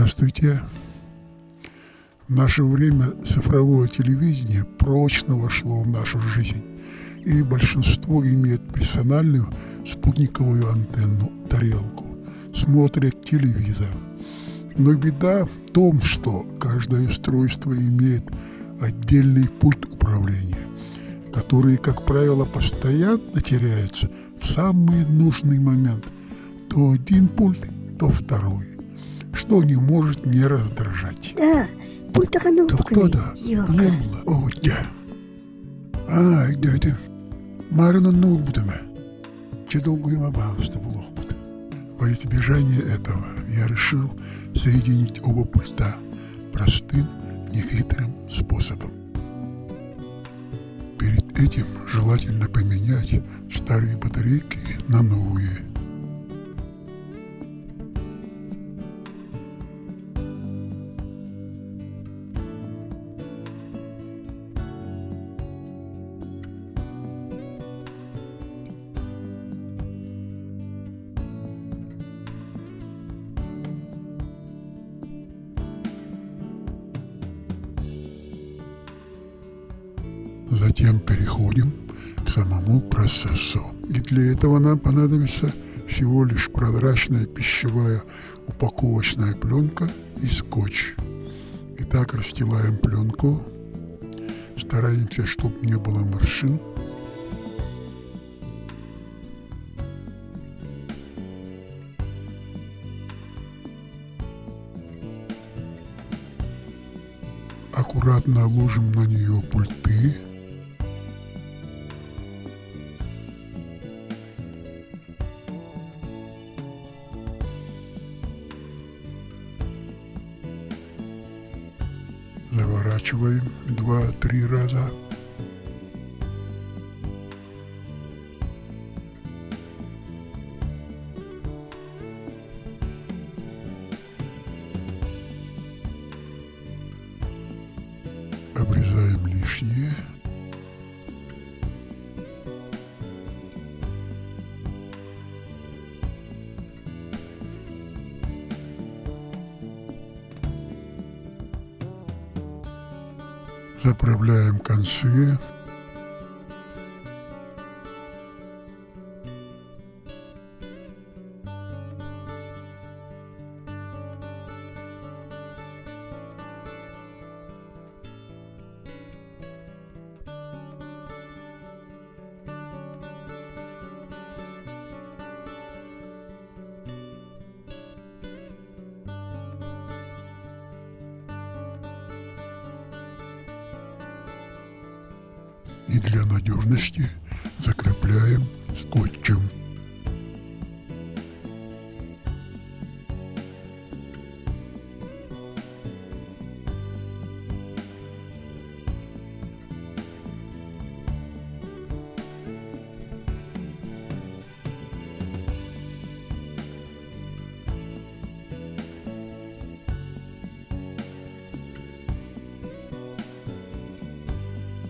Здравствуйте. В наше время цифровое телевидение прочно вошло в нашу жизнь, и большинство имеет персональную спутниковую антенну, тарелку, смотрят телевизор. Но беда в том, что каждое устройство имеет отдельный пульт управления, который, как правило, постоянно теряется в самый нужный момент. То один пульт, то второй, что не может не раздражать. Да, пульт оно Кто да? Не было. О, да. Дядя. Марину нул будем. Че долго им обалство было. Во избежание этого я решил соединить оба пульта простым, нехитрым способом. Перед этим желательно поменять старые батарейки на новые. Затем переходим к самому процессу. И для этого нам понадобится всего лишь прозрачная пищевая упаковочная пленка и скотч. Итак, расстилаем пленку, стараемся, чтобы не было морщин. Аккуратно ложим на нее пульты. Заворачиваем 2-3 раза. Обрезаем лишнее. Заправляем концы. И для надежности закрепляем скотчем.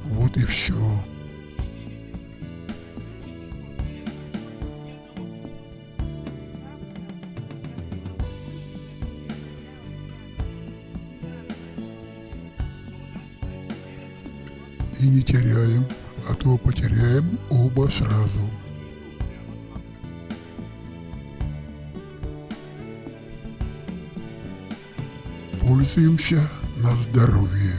Вот и все. И не теряем, а то потеряем оба сразу. Пользуемся на здоровье.